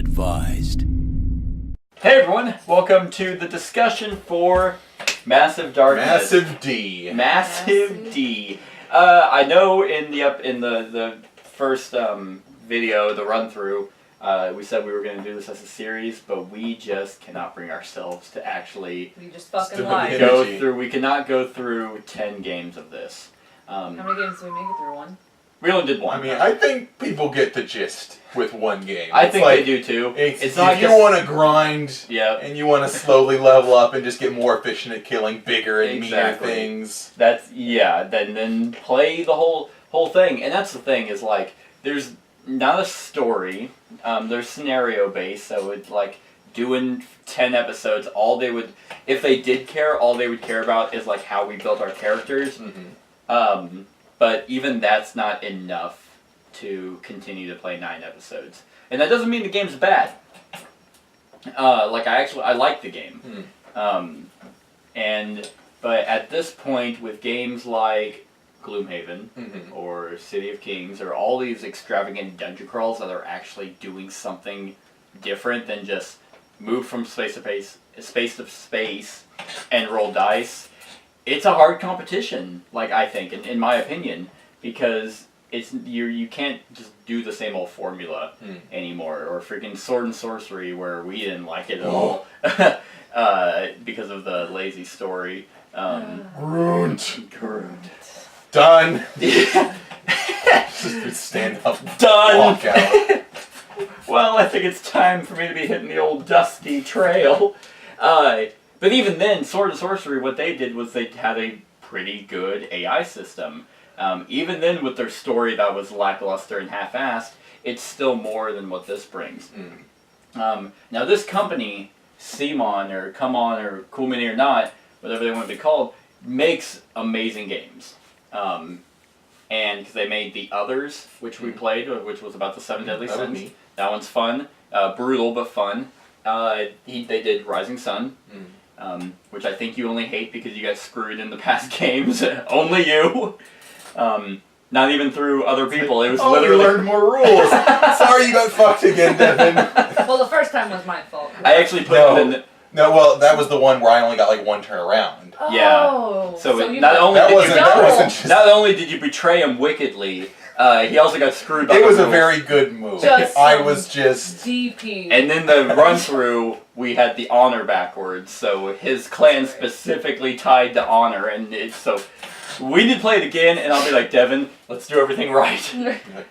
advised. Hey everyone, welcome to the discussion for Massive Darkness. Massive D. Massive D. I know in the first video, the run through, we said we were going to do this as a series, but we just cannot bring ourselves to actually We just fucking Still lied. hit go Energy. through. We cannot go through 10 games of this. How many games did we make it through? One? We only did one. I mean, I think people get the gist with one game. I It's think like, they do too. It's not if you just- want to grind Yeah. and you want to slowly level up and just get more efficient at killing bigger and Exactly. meaner things. Then play the whole thing. And that's the thing is like there's not a story. There's scenario based, so it's like doing 10 episodes, if they did care, all they would care about is like how we built our characters. Mm-hmm. But even that's not enough to continue to play 9 episodes. And that doesn't mean the game's bad. I like the game. But at this point, with games like Gloomhaven Mm-hmm. or City of Kings or all these extravagant dungeon crawls that are actually doing something different than just move from space to space and roll dice, it's a hard competition, I think, in my opinion, because you can't just do the same old formula anymore, or freaking Sword and Sorcery where we didn't like it at all because of the lazy story. Grunt. Done. Done. Just stand up. Done. Walk out. Well, I think it's time for me to be hitting the old dusty trail. But even then, Sword and Sorcery, what they did was they had a pretty good AI system. Even then, with their story that was lackluster and half-assed, it's still more than what this brings. Now, this company, CMON, or Come On, or Cool Mini or Not, whatever they want to be called, makes amazing games. And because they made The Others, which we played, which was about the 7 Deadly That was Sins. neat. That one's fun. Brutal, but fun. They did Rising Sun, which I think you only hate because you got screwed in the past games. Only you. Not even through other people. It was Oh, literally... you learned more rules. Sorry you got fucked again, Devin. Well, the first time was my fault. I actually put No. it in the... No, well, that was the one where I only got like one turn around. Yeah. Oh. So you not got- only That did wasn't. you... That double. wasn't just. Not only did you betray him wickedly, he also got screwed by It the was a rules. very good move. Just I some was just. DP. And then the run-through, we had the honor backwards, so his clan specifically tied to honor, and so we need to play it again, and I'll be like, Devin, let's do everything right.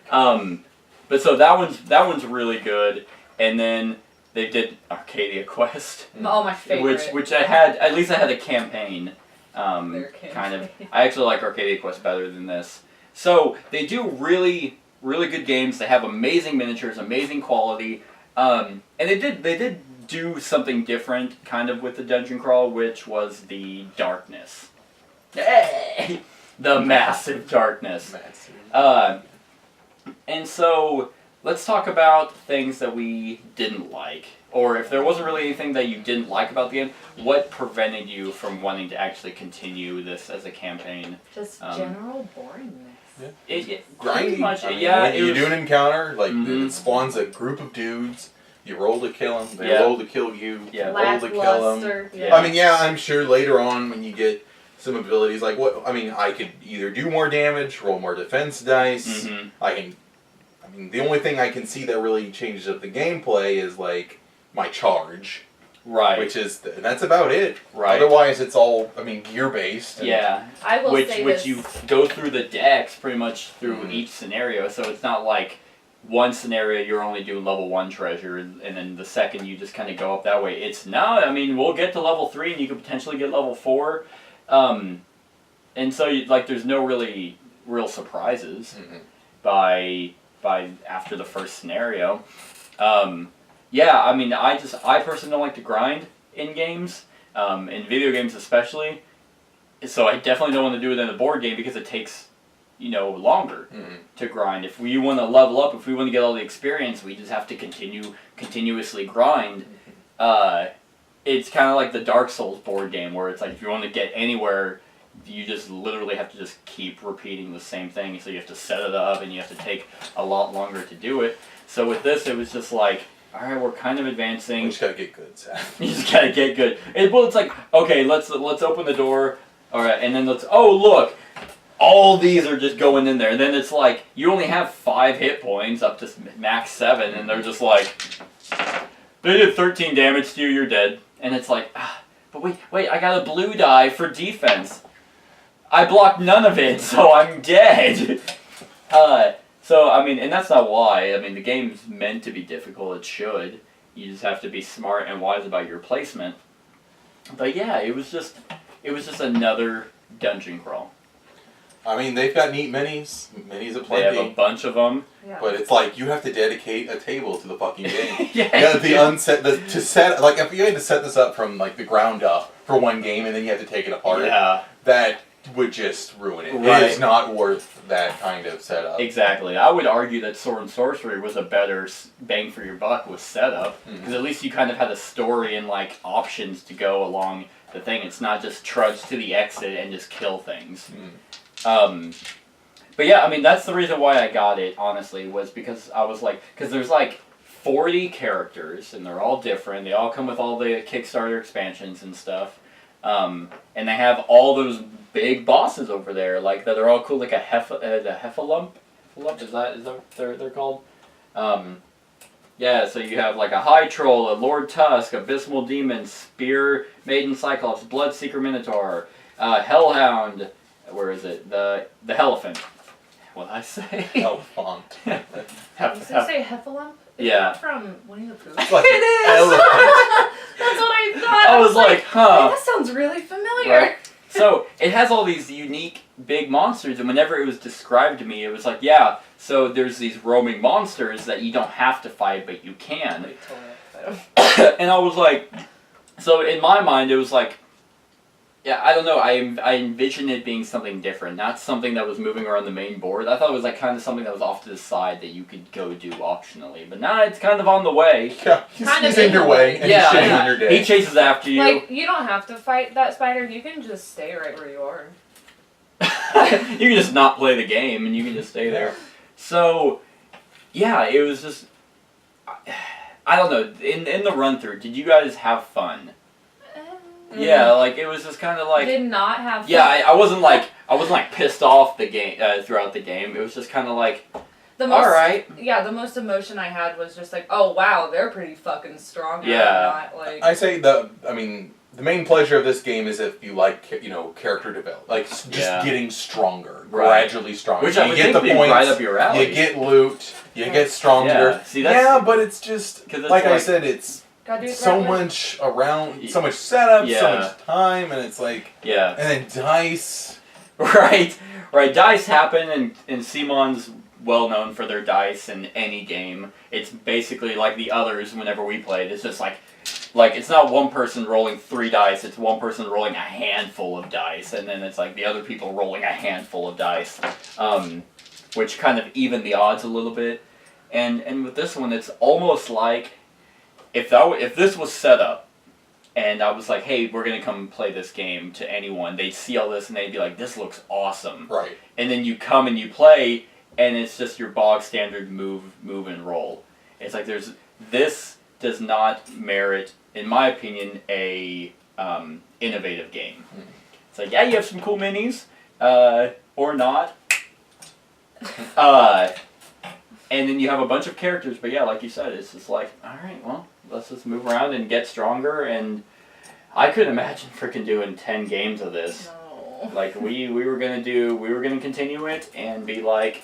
But so that one's really good, and then they did Arcadia Quest, Oh, my favorite. which I had, at least I had a campaign, Their kind of. campaign. I actually like Arcadia Quest better than this. So they do really, really good games. They have amazing miniatures, amazing quality, and they did do something different, kind of with the dungeon crawl, which was the darkness. Hey! The massive darkness. And so let's talk about things that we didn't like, or if there wasn't really anything that you didn't like about the game, what prevented you from wanting to actually continue this as a campaign? Just Um, general boringness. Pretty Grindy. much, I mean, yeah. when it you was- do an encounter, like Mhm. it spawns a group of dudes. You roll to kill them. They Yeah. roll to kill you. Yeah. You roll to kill them. Lackluster. Yeah. I mean, yeah, I'm sure later on when you get some abilities, like what I mean, I could either do more damage, roll more defense dice. Mhm. I mean, the only thing I can see that really changes up the gameplay is like my charge, Right. which is that's about it. Right. Otherwise, it's all gear based. Yeah. I will Which say which this. you go through the decks pretty much through Mhm. each scenario, so it's not like one scenario you're only doing level 1 treasure, and then the second you just kind of go up that way. It's no, I mean, we'll get to level 3 and you could potentially get level 4. And so there's no really real surprises Mhm. by after the first scenario. Yeah, I mean, I personally don't like to grind in games, in video games especially. So I definitely don't want to do it in a board game because it takes, longer Mhm. to grind. If we want to level up, if we want to get all the experience, we just have to continuously grind. It's kind of like the Dark Souls board game where it's like if you want to get anywhere, you just literally have to just keep repeating the same thing. So you have to set it up and you have to take a lot longer to do it. So with this, it was just like, all right, we're kind of advancing. We just gotta get good, Sam. You just gotta get good. Well, it's like, okay, let's open the door. All right, and then oh look, all these are just going in there. And then it's like you only have 5 hit points up to max 7, and they're just like, they did 13 damage to you. You're dead. And it's like, but wait, I got a blue die for defense. I blocked none of it, so I'm dead. So I mean, and that's not why. I mean, the game's meant to be difficult. It should. You just have to be smart and wise about your placement. But yeah, it was just another dungeon crawl. I mean, they've got neat minis. Minis They aplenty. have a bunch of them. Yeah. But it's like you have to dedicate a table to the fucking game. Yeah. To set like if you had to set this up from like the ground up for one game and then you have to take it apart. Yeah. That would just ruin it. Right. It is not worth that kind of setup. Exactly. I would argue that Sword and Sorcery was a better bang for your buck with setup, because at least you kind of had a story and like options to go along the thing. It's not just trudge to the exit and just kill things. But yeah, I mean that's the reason why I got it. Honestly, was because I was like, because there's like 40 characters and they're all different. They all come with all the Kickstarter expansions and stuff, and they have all those big bosses over there, like that are all cool, like the Heffalump. Is that what they're called? Yeah, so you have like a High Troll, a Lord Tusk, Abysmal Demon, Spear Maiden Cyclops, Bloodseeker Minotaur, Hellhound. Where is it? The Helephant. What did I say? Elephant. Did you say Heffalump? Yeah. From Winnie the Pooh. Like It is! elephant. That's what I thought. I was like, huh. Hey, that sounds really familiar. Right. So it has all these unique big monsters, and whenever it was described to me, it was like, yeah, so there's these roaming monsters that you don't have to fight, but you can. And I was like, so in my mind, it was like, yeah, I don't know, I envisioned it being something different, not something that was moving around the main board. I thought it was like kind of something that was off to the side that you could go do optionally, but now it's kind of on the way. Yeah, he's in your way and he's shitting on your day. He chases after you. Like, you don't have to fight that spider, you can just stay right where you are. You can just not play the game and you can just stay there. So, yeah, it was just, I don't know, in the run through, did you guys have fun? Yeah, like it was just kind of like. Did not have fun. Yeah, I wasn't like pissed off the game throughout the game. It was just kind of like, The most, all right. Yeah, the most emotion I had was just like, oh wow, they're pretty fucking strong. Yeah. Not, like, I say the main pleasure of this game is if you like, character development, like just getting stronger, gradually stronger. Which you I would get think the would be points, right up your alley. you get loot, you get stronger. Yeah, see, that's, but it's just it's like I like- said, it's gotta do it so right way. much around, so much setup, so Yeah. much time, and it's like, yeah. and then dice. Right. Dice happen, and Simon's well known for their dice in any game. It's basically like the others whenever we played. It's just like it's not one person rolling 3 dice, it's one person rolling a handful of dice, and then it's like the other people rolling a handful of dice, which kind of even the odds a little bit. And with this one, it's almost like if this was set up, and I was like, hey, we're going to come play this game to anyone, they'd see all this and they'd be like, this looks awesome. Right. And then you come and you play, and it's just your bog standard move and roll. It's like this does not merit, in my opinion, a innovative game. It's like, yeah, you have some cool minis, or not. And then you have a bunch of characters, but yeah, like you said, it's just like, alright, well, let's just move around and get stronger, and I couldn't imagine freaking doing 10 games of this. No. Like, we were gonna continue it and be like,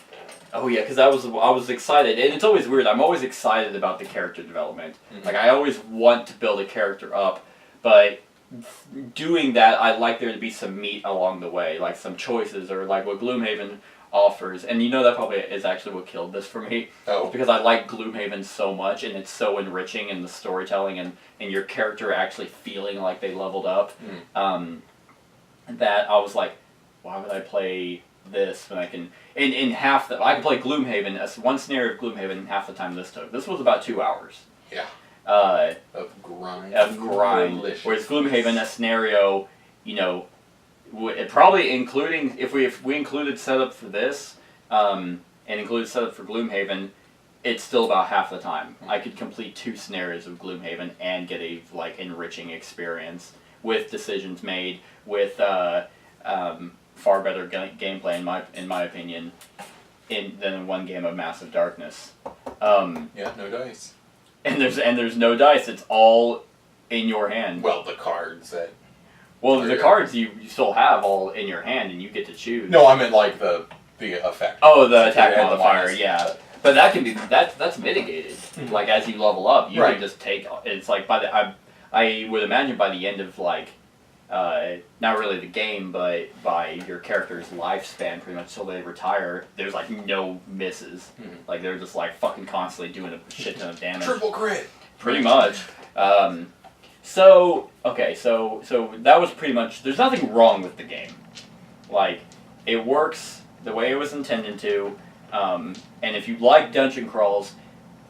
oh yeah, because I was excited, and it's always weird, I'm always excited about the character development. Mm-hmm. Like, I always want to build a character up, but doing that, I'd like there to be some meat along the way, like some choices, or like what Gloomhaven offers, and that probably is actually what killed this for me. Oh. Because I like Gloomhaven so much, and it's so enriching in the storytelling and your character actually feeling like they leveled up. That I was like, why would I play this when I can in half the I can play Gloomhaven as one scenario of Gloomhaven in half the time this took. This was about 2 hours. Yeah. Of grind. Delicious. Whereas Gloomhaven, a scenario, probably including if we included setup for this, and included setup for Gloomhaven, it's still about half the time. I could complete 2 scenarios of Gloomhaven and get a like enriching experience with decisions made, with far better gameplay in my opinion, than one game of Massive Darkness. Yeah, no dice. And there's no dice. It's all in your hand. Well, the cards that. Well, the cards you still have all in your hand, and you get to choose. No, I meant like the effect. Oh, the So attack you add the modifier, minus, yeah. But that can be that's mitigated. Like as you level up, you Right. can just take. It's like by the I would imagine by the end of like, not really the game, but by your character's lifespan, pretty much till they retire, there's like no misses. Like they're just like fucking constantly doing a shit ton of damage. Triple crit. Pretty much. So that was pretty much. There's nothing wrong with the game. Like, it works the way it was intended to, and if you like dungeon crawls,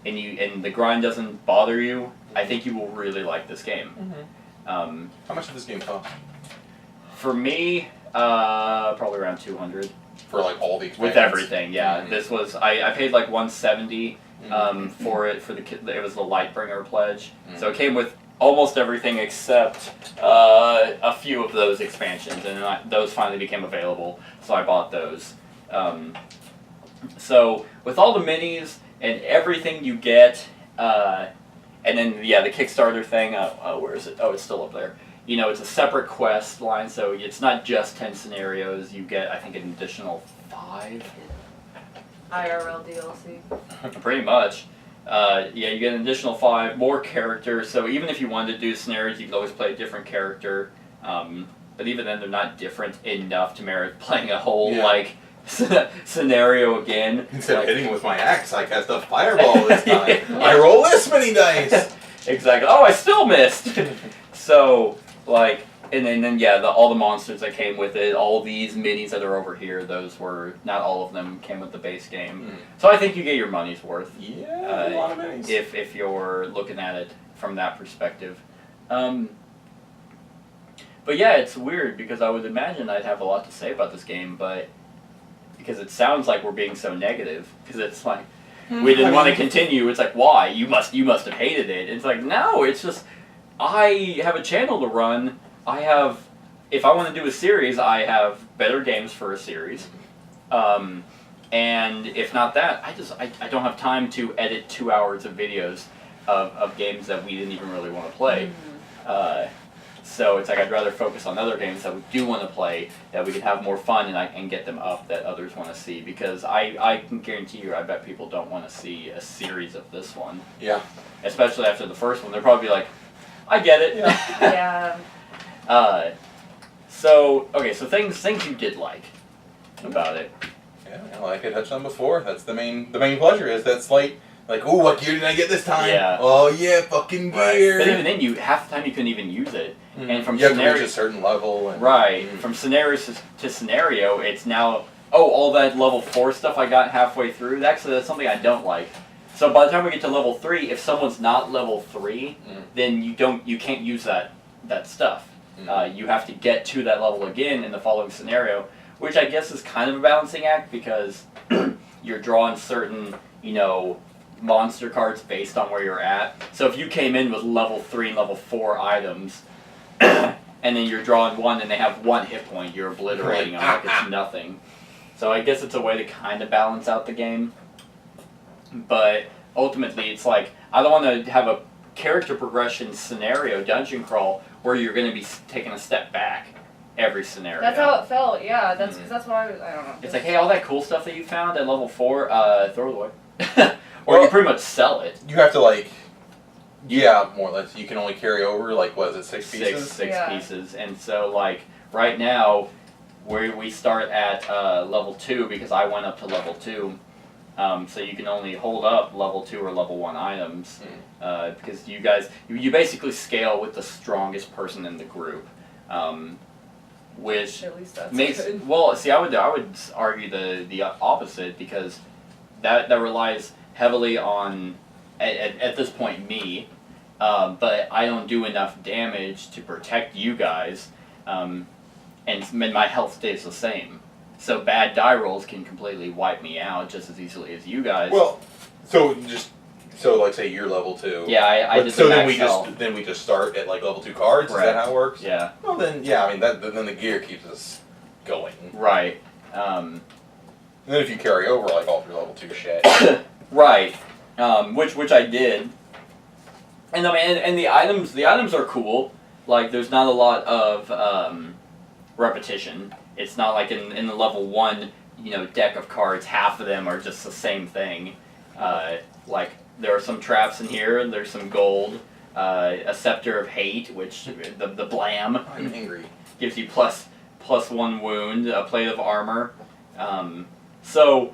and the grind doesn't bother you, I think you will really like this game. How much did this game cost? For me, probably around 200 For like all the expansions? with everything. Yeah, Mhm. this was I paid like 170 for it it was the Lightbringer pledge, so it came with almost everything except a few of those expansions, and those finally became available, so I bought those. So with all the minis and everything you get, and then the Kickstarter thing, where is it? Oh, it's still up there. You know, it's a separate quest line, so it's not just 10 scenarios. You get, I think, an additional 5. IRL DLC. Pretty much. You get an additional 5 more characters. So even if you wanted to do scenarios, you could always play a different character. But even then, they're not different enough to merit playing a whole scenario again. Instead of hitting with my axe, I cast a fireball this time. I roll this many dice. Exactly. Oh, I still missed. So and then all the monsters that came with it, all these minis that are over here, those were not all of them came with the base game. So I think you get your money's worth. Yeah, a lot of minis. If you're looking at it from that perspective. But yeah, it's weird because I would imagine I'd have a lot to say about this game, but because it sounds like we're being so negative, because it's like we didn't want to continue. It's like, why? You must have hated it. It's like, no, it's just I have a channel to run. If I want to do a series, I have better games for a series. And if not that, I don't have time to edit 2 hours of videos of games that we didn't even really want to play. So it's like I'd rather focus on other games that we do want to play, that we can have more fun and get them up that others want to see. Because I can guarantee you, I bet people don't want to see a series of this one. Yeah. Especially after the first one, they're probably like, I get it. Yeah. So things you did like about it. Yeah, like I touched on before, that's the main pleasure is that slate. Like, ooh, what gear did I get this time? Yeah. Oh yeah, fucking gear. But even then, half the time you couldn't even use it. And from you have to scenario reach a certain level. And, from scenario to scenario, it's now all that level 4 stuff I got halfway through. Actually, that's something I don't like. So by the time we get to level 3, if someone's not level 3, then you can't use that stuff. You have to get to that level again in the following scenario, which I guess is kind of a balancing act because you're drawing certain, monster cards based on where you're at. So if you came in with level 3 and level 4 items, and then you're drawing 1 and they have 1 hit point, you're obliterating them like it's nothing. So I guess it's a way to kind of balance out the game. But ultimately, it's like, I don't want to have a character progression scenario, dungeon crawl, where you're going to be taking a step back every scenario. That's how it felt, yeah. That's what I don't know. It's like, hey, all that cool stuff that you found at level 4, throw it away. Or you pretty much sell it. You have to more or less. You can only carry over what is it, 6 pieces? Six pieces, and so right now, we start at level 2 because I went up to level 2. So you can only hold up level 2 or level 1 items because you guys you basically scale with the strongest person in the group, which at least that's makes good. I would argue the opposite because that relies heavily on at this point me, but I don't do enough damage to protect you guys, and my health stays the same. So bad die rolls can completely wipe me out just as easily as you guys. Well, So like say you're level 2. Yeah, I But did so the then max sell. we just start at like level 2 cards. Is Right. that how it works? Yeah. Well then, yeah. I mean then the gear keeps us going. Right. And then if you carry over like all through level 2 shit. Right. Which I did. And I mean, and the items are cool. Like, there's not a lot of repetition. It's not like in the level 1, deck of cards, half of them are just the same thing. Like, there are some traps in here, and there's some gold. A Scepter of Hate, which, the blam. I'm angry. Gives you +1 wound, a plate of armor. So,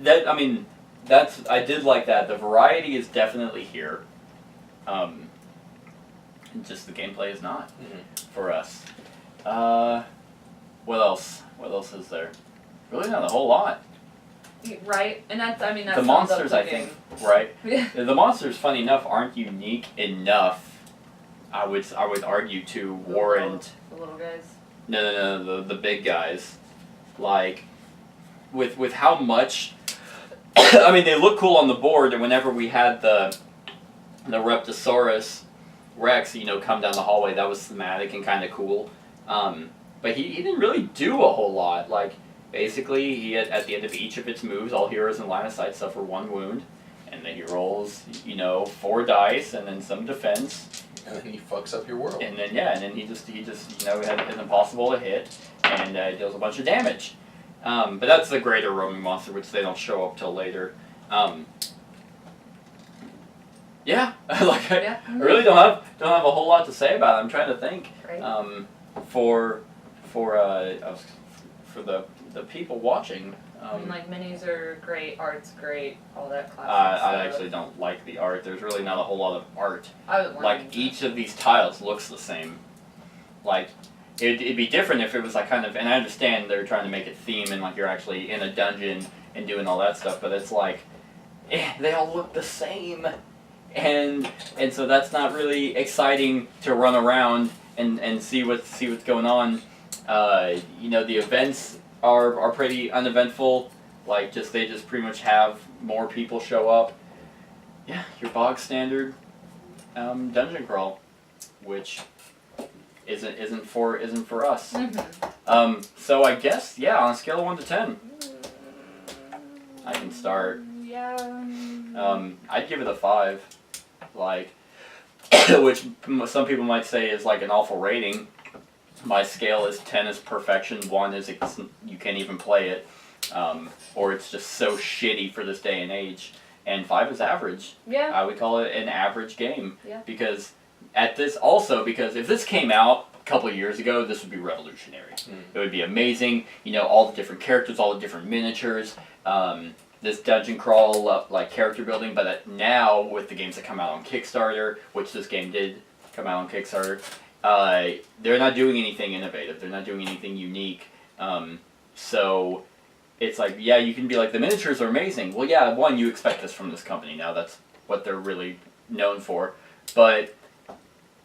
I did like that. The variety is definitely here. Just the gameplay is not for us. What else? What else is there? Really not a whole lot. Right, and that's The sums up monsters, the I game. think, right? Yeah. The monsters, funny enough, aren't unique enough. I would argue to warrant. The little guys. No, the big guys. Like, with how much. I mean, they look cool on the board, and whenever we had the Reptosaurus Rex, come down the hallway, that was thematic and kind of cool. But he didn't really do a whole lot. Like, basically, he at the end of each of its moves, all heroes in line of sight suffer 1 wound, and then he rolls, 4 dice, and then some defense. And then he fucks up your world. And then he just is impossible to hit, and deals a bunch of damage. But that's the greater roaming monster, which they don't show up till later. Yeah, like I really don't have a whole lot to say about it. I'm trying to think. Right. For the people watching. Like minis are great, art's great, all that classic I stuff. actually don't like the art. There's really not a whole lot of art. I would Like, each of these tiles looks the same. Like, it'd be different if it was like kind of, and I understand they're trying to make it theme and like you're actually in a dungeon and doing all that stuff, but it's like, they all look the same. And so that's not really exciting to run around and see what's going on. The events are pretty uneventful. Like, they just pretty much have more people show up. Yeah, your bog standard dungeon crawl, which isn't for us. So I guess on a scale of 1 to 10, I can start. Yeah. I'd give it a 5. Like, which some people might say is like an awful rating. My scale is 10 is perfection, 1 is you can't even play it, or it's just so shitty for this day and age, and 5 is average. Yeah. I would call it an average game. Yeah. Because if this came out a couple of years ago, this would be revolutionary. It would be amazing. All the different characters, all the different miniatures. This dungeon crawl, like character building, but now with the games that come out on Kickstarter, which this game did come out on Kickstarter, they're not doing anything innovative. They're not doing anything unique. So it's like, you can be like, the miniatures are amazing. Well, yeah, one, you expect this from this company. Now that's what they're really known for. But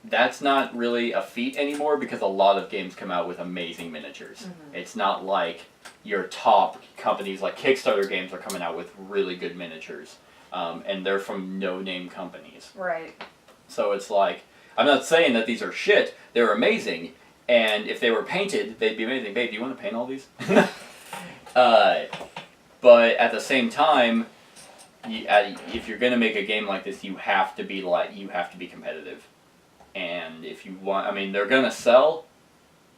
that's not really a feat anymore because a lot of games come out with amazing miniatures. It's not like your top companies like Kickstarter games are coming out with really good miniatures. And they're from no-name companies. Right. So it's like, I'm not saying that these are shit. They're amazing. And if they were painted, they'd be amazing. Babe, do you want to paint all these? But at the same time, if you're going to make a game like this, you have to be competitive. And if you want, they're going to sell.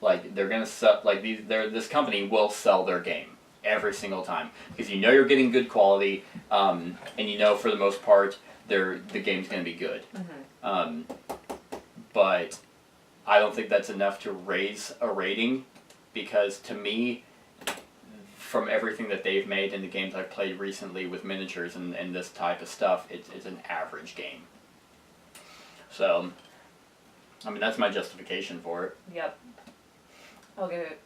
This company will sell their game every single time because you're getting good quality, and for the most part, the game's going to be good. But I don't think that's enough to raise a rating because to me, from everything that they've made in the games I've played recently with miniatures and this type of stuff, it's an average game. So, that's my justification for it. Yep. I'll give it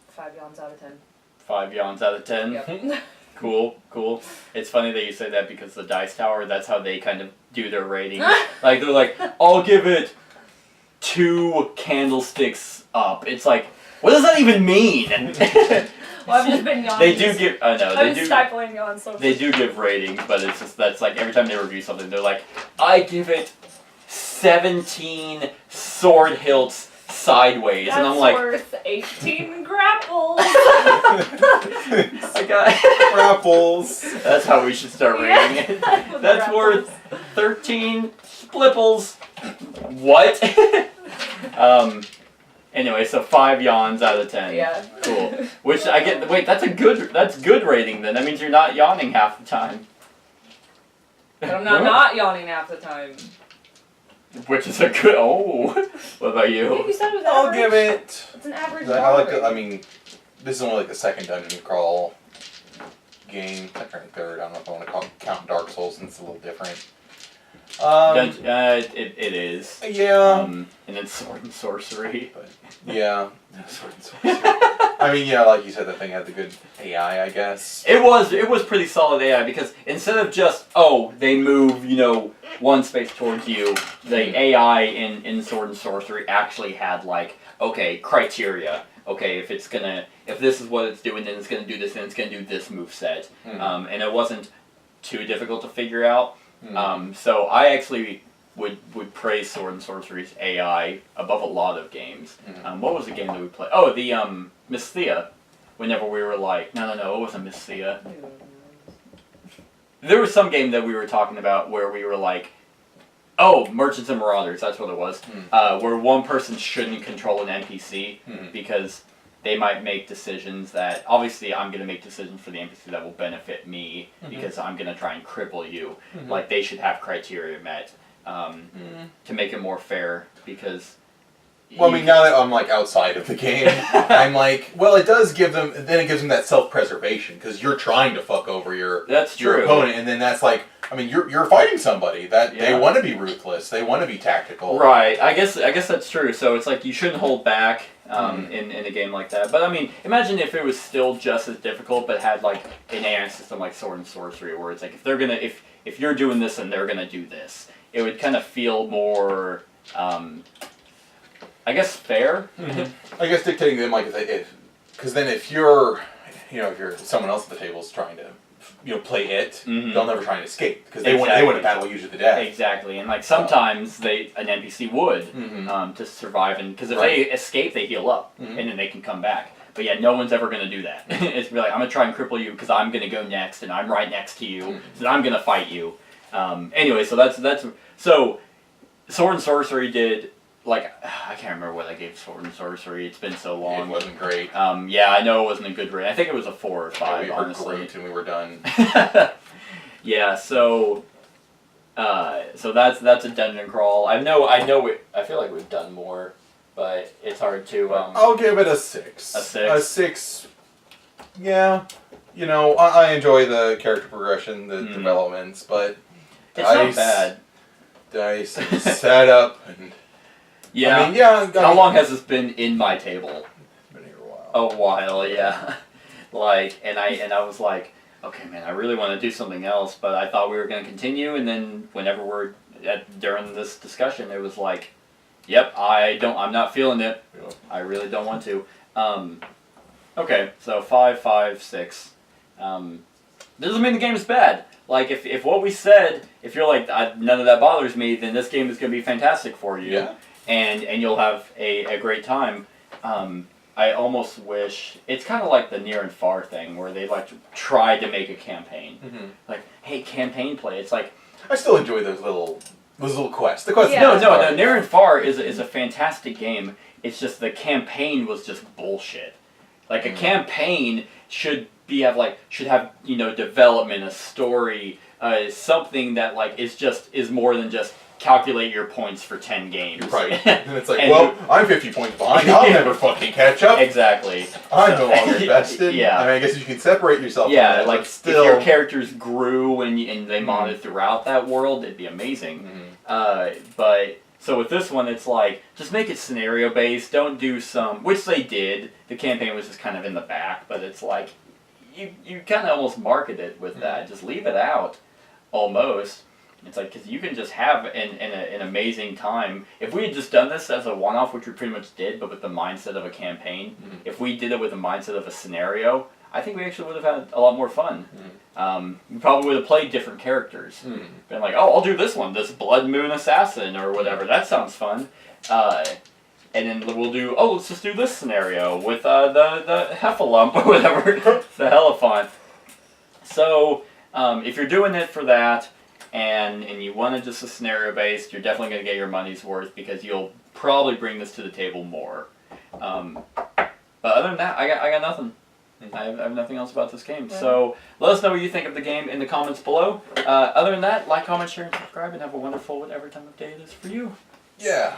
5 yawns out of 10. 5 yawns out of 10? Yep. Cool. It's funny that you say that because the Dice Tower, that's how they kind of do their rating. Like, they're like, I'll give it 2 candlesticks up. It's like, what does that even mean? Well, I've just been yawning. They do give. No, I've they been do. stifling yawns so They do give ratings, but it's just that's like every time they review something, they're like, I give it 17 sword hilts sideways, That's and I'm like, worth 18 grapples. I got. Grapples. That's how we should start rating it. With That's grapples. worth 13 splipples. What? Anyway, so 5 yawns out of 10. Yeah. Cool. Which I get. Wait, that's good rating then. That means you're not yawning half the time. But I'm not yawning half the time. Which is a good. Oh. What about Yeah, you? you said it was I'll average. give it. It's an average. I like. bar. I mean, this is only like the second dungeon crawl game. Second or third. I don't know if I want to count Dark Souls since it's a little different. It is. Yeah. And then sword and sorcery. Yeah. Sword and sorcery. I mean, yeah, like you said, that thing had the good AI, I guess. It was pretty solid AI because instead of just they move one space towards you, the AI in Sword and Sorcery actually had like criteria. Okay, if this is what it's doing, then it's gonna do this, and it's gonna do this moveset. And it wasn't too difficult to figure out. So I actually would praise Sword and Sorcery's AI above a lot of games. What was the game that we played? Oh, the Miss Thea. Whenever we were like, no, it wasn't Miss Thea. There was some game that we were talking about where we were like, Merchants and Marauders, that's what it was. Where one person shouldn't control an NPC because they might make decisions that, obviously I'm going to make decisions for the NPC that will benefit me because I'm going to try and cripple you. Like they should have criteria met to make it more fair because... Well, I mean, now that I'm like outside of the game, I'm like, well, it does give them. Then it gives them that self-preservation because you're trying to fuck over your opponent, and then that's like, I mean, you're fighting somebody that they want to be ruthless, they want to be tactical. Right. I guess that's true. So it's like you shouldn't hold back in a game like that. But I mean, imagine if it was still just as difficult, but had like an AI system like Sword and Sorcery, where it's like if you're doing this and they're gonna do this, it would kind of feel more. I guess fair. I guess dictating them like because then if you're someone else at the table is trying to play it, they'll never try and escape because they want to battle you to the death. Exactly, and like sometimes an NPC would to survive, and because if they escape, they heal up and then they can come back. But yeah, no one's ever gonna do that. It's like I'm gonna try and cripple you because I'm gonna go next and I'm right next to you, so I'm gonna fight you. Anyway, so that's so Sword and Sorcery did. Like, I can't remember what I gave Sword and Sorcery. It's been so long. It wasn't great. Yeah, I know it wasn't a good rate. I think it was a 4 or 5, we honestly. Groot and we were done. Yeah, so that's a dungeon crawl. I feel like we've done more, but it's hard to. I'll give it a 6. A 6. A 6. Yeah, I enjoy the character progression, the developments, but it's not bad. Dice and setup and. Yeah. I mean, yeah. How long has this been in my table? It's been here a while. A while, yeah. And I was like, okay, man, I really want to do something else, but I thought we were going to continue, and then whenever during this discussion, it was like, yep, I'm not feeling it. Yeah. I really don't want to. Okay, so 5, 5, 6. Doesn't mean the game is bad. Like, if what we said, if you're like, none of that bothers me, then this game is going to be fantastic for you. Yeah. And you'll have a great time. I almost wish it's kind of like the Near and Far thing where they like tried to make a campaign. Like, hey, campaign play. It's like I still enjoy those little quests. The quests. Yeah. no. Near and Far is a fantastic game. It's just the campaign was just bullshit. Like a campaign should have development, a story, something that like is more than just calculate your points for 10 games. Right. And it's like, I'm 50 points behind. I'll never fucking catch up. Exactly. I'm no longer invested. Yeah. I mean, I guess you can separate yourself. Yeah, from that, like but still. if your characters grew and they modded throughout that world, it'd be amazing. But so with this one, it's like just make it scenario based. Don't do which they did. The campaign was just kind of in the back, but it's like you kind of almost market it with that. Just leave it out, almost. It's like, because you can just have an amazing time. If we had just done this as a one-off, which we pretty much did, but with the mindset of a campaign, if we did it with the mindset of a scenario, I think we actually would have had a lot more fun. We probably would have played different characters. Been like, oh, I'll do this one, this Blood Moon Assassin, or whatever. That sounds fun. And then we'll do, oh, let's just do this scenario with the Heffalump or whatever, the Hellefont. So, if you're doing it for that, and you want it just a scenario based, you're definitely going to get your money's worth because you'll probably bring this to the table more. But other than that, I got nothing. I have nothing else about this game. So let us know what you think of the game in the comments below. Other than that, like, comment, share, and subscribe, and have a wonderful whatever time of day it is for you. Yeah.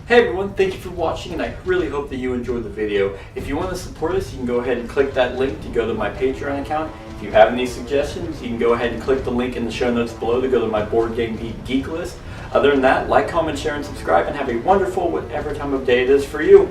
Hey everyone, thank you for watching, and I really hope that you enjoyed the video. If you want to support us, you can go ahead and click that link to go to my Patreon account. If you have any suggestions, you can go ahead and click the link in the show notes below to go to my Board Game Geek list. Other than that, like, comment, share, and subscribe, and have a wonderful whatever time of day it is for you.